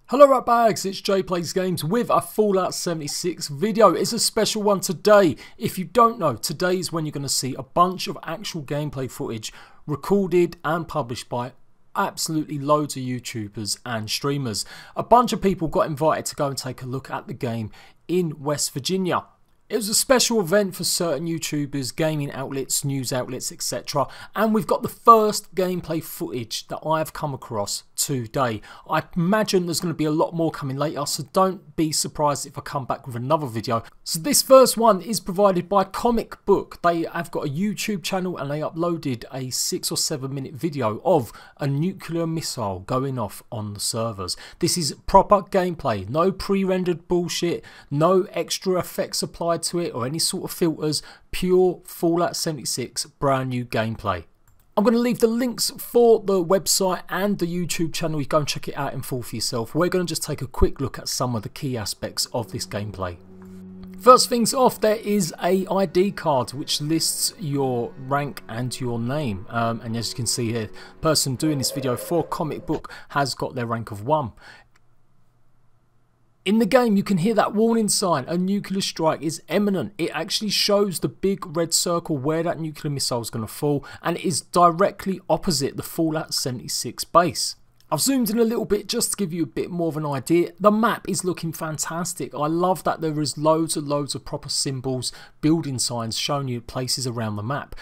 Hello Ratbags, it's Jay Plays Games with a Fallout 76 video. It's a special one today. If you don't know, today is when you're going to see a bunch of actual gameplay footage recorded and published by absolutely loads of YouTubers and streamers. A bunch of people got invited to go and take a look at the game in West Virginia. It was a special event for certain YouTubers, gaming outlets, news outlets, etc. And we've got the first gameplay footage that I've come across today. I imagine there's going to be a lot more coming later, so don't be surprised if I come back with another video. So this first one is provided by Comic Book. They have got a YouTube channel and they uploaded a 6 or 7 minute video of a nuclear missile going off on the servers. This is proper gameplay, no pre-rendered bullshit, no extra effects applied to it or any sort of filters, pure Fallout 76 brand new gameplay. I'm going to leave the links for the website and the YouTube channel. You go and check it out in full for yourself. We're going to just take a quick look at some of the key aspects of this gameplay. First things off, there is a ID card which lists your rank and your name. And as you can see here, the person doing this video for Comic Book has got their rank of 1. In the game, you can hear that warning sign, a nuclear strike is imminent. It actually shows the big red circle where that nuclear missile is going to fall, and it is directly opposite the Fallout 76 base. I've zoomed in a little bit just to give you a bit more of an idea. The map is looking fantastic. I love that there is loads of proper symbols, building signs showing you places around the map.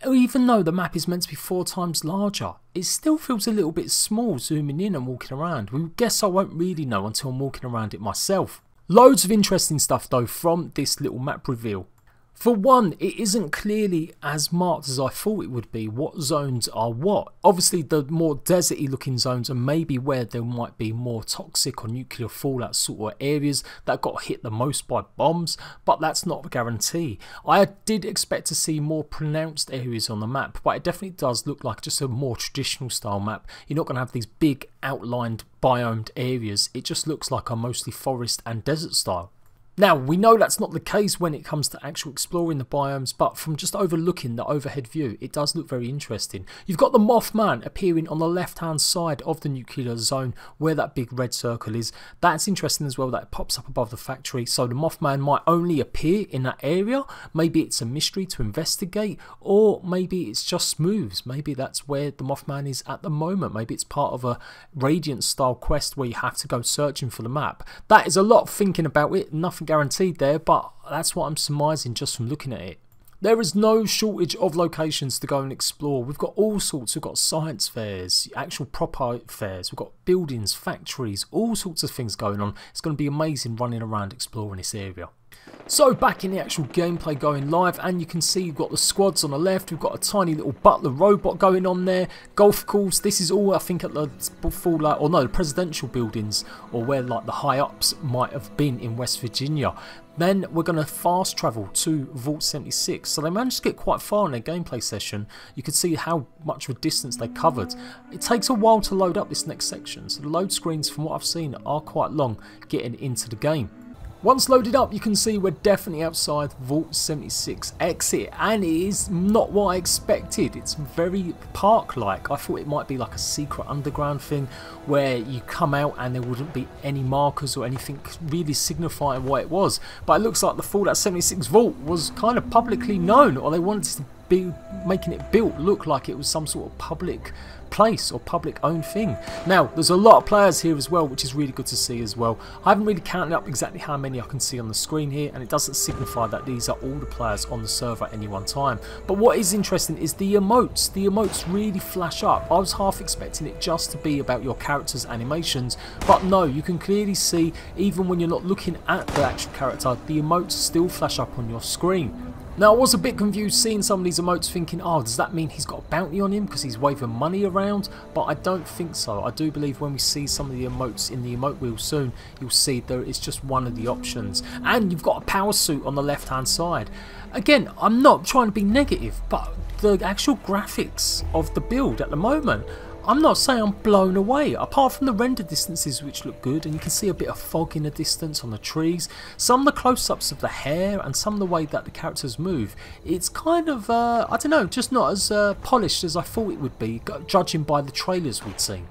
Even though the map is meant to be 4 times larger, it still feels a little bit small zooming in and walking around. We guess I won't really know until I'm walking around it myself. Loads of interesting stuff though from this little map reveal. For one, it isn't clearly as marked as I thought it would be what zones are what. Obviously the more deserty looking zones are maybe where there might be more toxic or nuclear fallout sort of areas that got hit the most by bombs, but that's not a guarantee. I did expect to see more pronounced areas on the map, but it definitely does look like just a more traditional style map. You're not going to have these big outlined biomed areas. It just looks like a mostly forest and desert style. Now, we know that's not the case when it comes to actual exploring the biomes, but from just overlooking the overhead view, it does look very interesting. You've got the Mothman appearing on the left-hand side of the nuclear zone where that big red circle is. That's interesting as well, that it pops up above the factory, so the Mothman might only appear in that area. Maybe it's a mystery to investigate, or maybe it's just smooths. Maybe that's where the Mothman is at the moment. Maybe it's part of a Radiant-style quest where you have to go searching for the map. That is a lot of thinking about it, nothing guaranteed there, but that's what I'm surmising just from looking at it. There is no shortage of locations to go and explore. We've got all sorts. We've got science fairs, actual proper fairs, we've got buildings, factories, all sorts of things going on. It's going to be amazing running around exploring this area. So back in the actual gameplay going live, and you can see you've got the squads on the left, we've got a tiny little butler robot going on there, golf course. This is all I think at the Fallout, or no, the presidential buildings, or where like the high ups might have been in West Virginia. Then we're going to fast travel to Vault 76. So they managed to get quite far in their gameplay session. You can see how much of a distance they covered. It takes a while to load up this next section, so the load screens from what I've seen are quite long getting into the game. Once loaded up, you can see we're definitely outside Vault 76 exit, and it is not what I expected. It's very park-like. I thought it might be like a secret underground thing where you come out and there wouldn't be any markers or anything really signifying what it was. But it looks like the Fallout 76 Vault was kind of publicly known, or they wanted to be making it built look like it was some sort of public place or public owned thing. Now there's a lot of players here as well, which is really good to see as well. I haven't really counted up exactly how many I can see on the screen here, and it doesn't signify that these are all the players on the server at any one time. But what is interesting is the emotes. The emotes really flash up. I was half expecting it just to be about your character's animations, but no, you can clearly see even when you're not looking at the actual character, the emotes still flash up on your screen. Now I was a bit confused seeing some of these emotes, thinking, oh, does that mean he's got a bounty on him because he's waving money around? But I don't think so. I do believe when we see some of the emotes in the emote wheel soon, you'll see there is just one of the options. And you've got a power suit on the left hand side. Again, I'm not trying to be negative, but the actual graphics of the build at the moment, I'm not saying I'm blown away, apart from the render distances which look good, and you can see a bit of fog in the distance on the trees. Some of the close-ups of the hair and some of the way that the characters move, it's kind of, I don't know, just not as polished as I thought it would be, judging by the trailers we'd seen.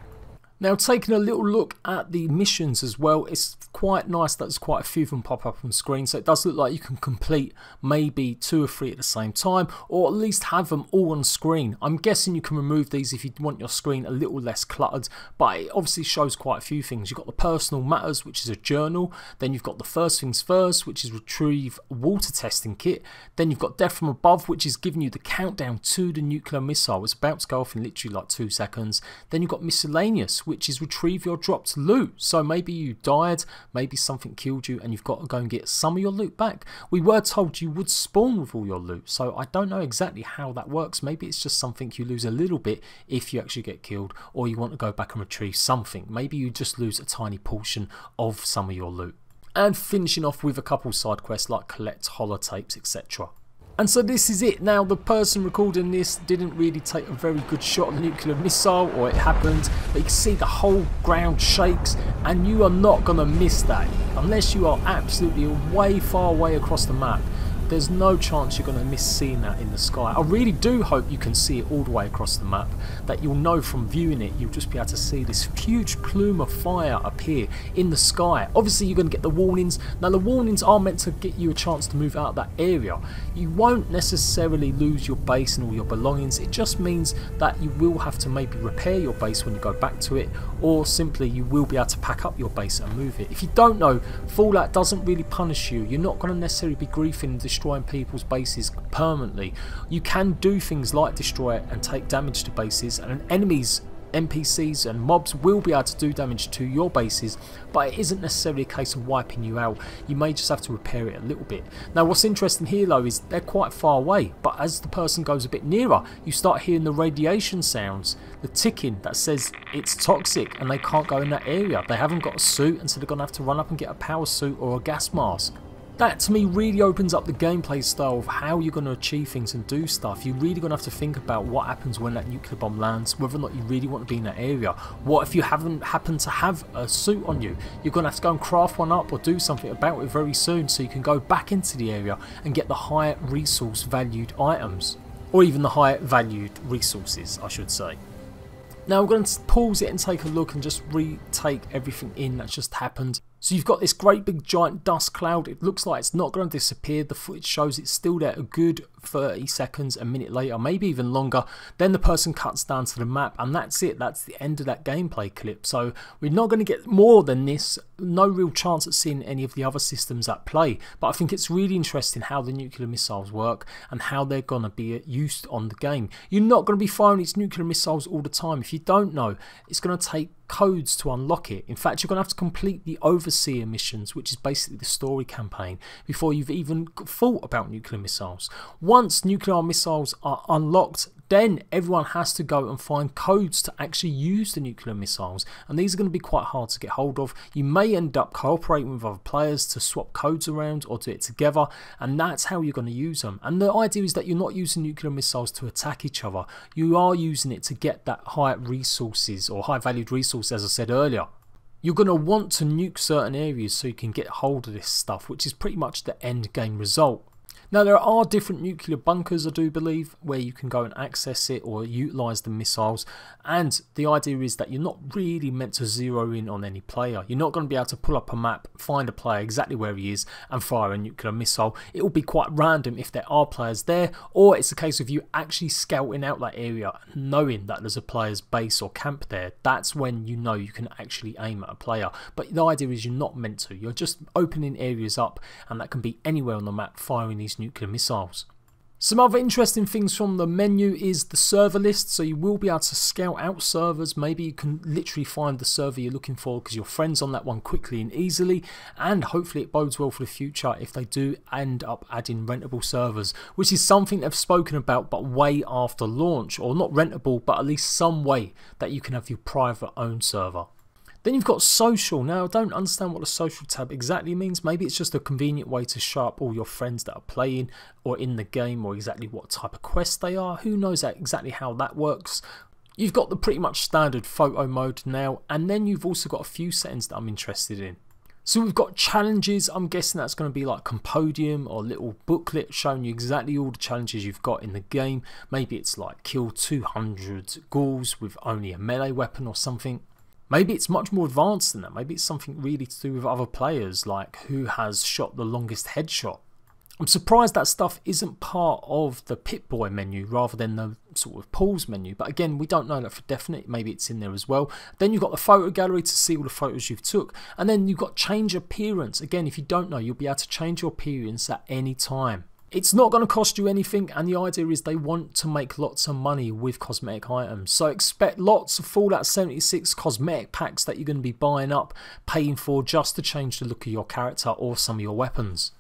Now, taking a little look at the missions as well, it's quite nice that there's quite a few of them pop up on screen, so it does look like you can complete maybe 2 or 3 at the same time, or at least have them all on screen. I'm guessing you can remove these if you want your screen a little less cluttered, but it obviously shows quite a few things. You've got the personal matters, which is a journal, then you've got the first things first, which is retrieve water testing kit, then you've got death from above, which is giving you the countdown to the nuclear missile. It's about to go off in literally like 2 seconds. Then you've got miscellaneous, which is retrieve your dropped loot. So maybe you died, maybe something killed you, and you've got to go and get some of your loot back. We were told you would spawn with all your loot, so I don't know exactly how that works. Maybe it's just something you lose a little bit if you actually get killed, or you want to go back and retrieve something. Maybe you just lose a tiny portion of some of your loot. And finishing off with a couple side quests like collect holotapes, etc. And so this is it. Now, the person recording this didn't really take a very good shot at the nuclear missile, or it happened, but you can see the whole ground shakes, and you are not going to miss that unless you are absolutely way far away across the map. There's no chance you're going to miss seeing that in the sky. I really do hope you can see it all the way across the map, that you'll know from viewing it, you'll just be able to see this huge plume of fire appear in the sky. Obviously you're going to get the warnings. Now the warnings are meant to get you a chance to move out of that area. You won't necessarily lose your base and all your belongings. It just means that you will have to maybe repair your base when you go back to it, or simply you will be able to pack up your base and move it. If you don't know, Fallout doesn't really punish you. You're not going to necessarily be griefing and destroying people's bases permanently. You can do things like destroy it and take damage to bases, and enemies, NPCs and mobs will be able to do damage to your bases, but it isn't necessarily a case of wiping you out. You may just have to repair it a little bit. Now what's interesting here though is they're quite far away, but as the person goes a bit nearer, you start hearing the radiation sounds, the ticking that says it's toxic and they can't go in that area. They haven't got a suit, and so they're going to have to run up and get a power suit or a gas mask. That to me really opens up the gameplay style of how you're going to achieve things and do stuff. You're really going to have to think about what happens when that nuclear bomb lands, whether or not you really want to be in that area. What if you haven't happened to have a suit on you? You're going to have to go and craft one up or do something about it very soon, so you can go back into the area and get the higher resource valued items, or even the higher valued resources I should say. Now we're going to pause it and take a look and just retake everything in that's just happened. So you've got this great big giant dust cloud. It looks like it's not going to disappear. The footage shows it's still there a good 30 seconds, a minute later, maybe even longer. Then the person cuts down to the map, and that's it. That's the end of that gameplay clip. So we're not going to get more than this. No real chance at seeing any of the other systems at play. But I think it's really interesting how the nuclear missiles work and how they're going to be used on the game. You're not going to be firing these nuclear missiles all the time. If you don't know, it's going to take codes to unlock it. In fact, you're going to have to complete the Overseer missions, which is basically the story campaign, before you've even thought about nuclear missiles. Once nuclear missiles are unlocked, then everyone has to go and find codes to actually use the nuclear missiles, and these are going to be quite hard to get hold of. You may end up cooperating with other players to swap codes around or do it together, and that's how you're going to use them. And the idea is that you're not using nuclear missiles to attack each other. You are using it to get that high resources, or high valued resource, as I said earlier. You're going to want to nuke certain areas so you can get hold of this stuff, which is pretty much the end game result. Now there are different nuclear bunkers, I do believe, where you can go and access it or utilise the missiles, and the idea is that you're not really meant to zero in on any player. You're not going to be able to pull up a map, find a player exactly where he is and fire a nuclear missile. It will be quite random if there are players there, or it's a case of you actually scouting out that area, knowing that there's a player's base or camp there. That's when you know you can actually aim at a player. But the idea is you're not meant to. You're just opening areas up, and that can be anywhere on the map, firing these nuclear missiles. Some other interesting things from the menu is the server list, so you will be able to scout out servers. Maybe you can literally find the server you're looking for because your friend's on that one quickly and easily, and hopefully it bodes well for the future if they do end up adding rentable servers, which is something they've spoken about but way after launch, or not rentable but at least some way that you can have your private owned server. Then you've got social. Now I don't understand what the social tab exactly means. Maybe it's just a convenient way to show up all your friends that are playing or in the game, or exactly what type of quest they are. Who knows exactly how that works. You've got the pretty much standard photo mode now, and then you've also got a few settings that I'm interested in. So we've got challenges. I'm guessing that's going to be like Compodium or a little booklet showing you exactly all the challenges you've got in the game. Maybe it's like kill 200 ghouls with only a melee weapon or something. Maybe it's much more advanced than that. Maybe it's something really to do with other players, like who has shot the longest headshot. I'm surprised that stuff isn't part of the Pip-Boy menu rather than the sort of pools menu. But again, we don't know that for definite. Maybe it's in there as well. Then you've got the photo gallery to see all the photos you've took. And then you've got change appearance. Again, if you don't know, you'll be able to change your appearance at any time. It's not going to cost you anything, and the idea is they want to make lots of money with cosmetic items. So expect lots of Fallout 76 cosmetic packs that you're going to be buying up, paying for just to change the look of your character or some of your weapons.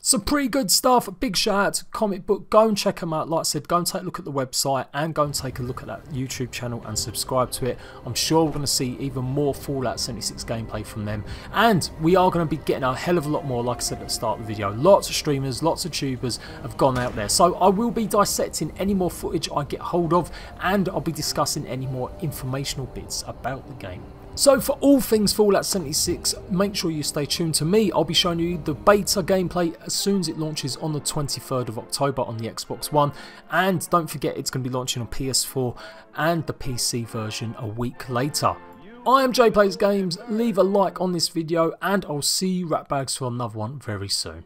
So pretty good stuff. Big shout out to Comic Book. Go and check them out. Like I said, go and take a look at the website and go and take a look at that YouTube channel and subscribe to it. I'm sure we're going to see even more Fallout 76 gameplay from them. And we are going to be getting a hell of a lot more, like I said at the start of the video. Lots of streamers, lots of tubers have gone out there. So I will be dissecting any more footage I get hold of, and I'll be discussing any more informational bits about the game. So for all things Fallout 76, make sure you stay tuned to me. I'll be showing you the beta gameplay as soon as it launches on the 23rd of October on the Xbox One. And don't forget, it's going to be launching on PS4 and the PC version a week later. I am Jay Plays Games. Leave a like on this video and I'll see you ratbags for another one very soon.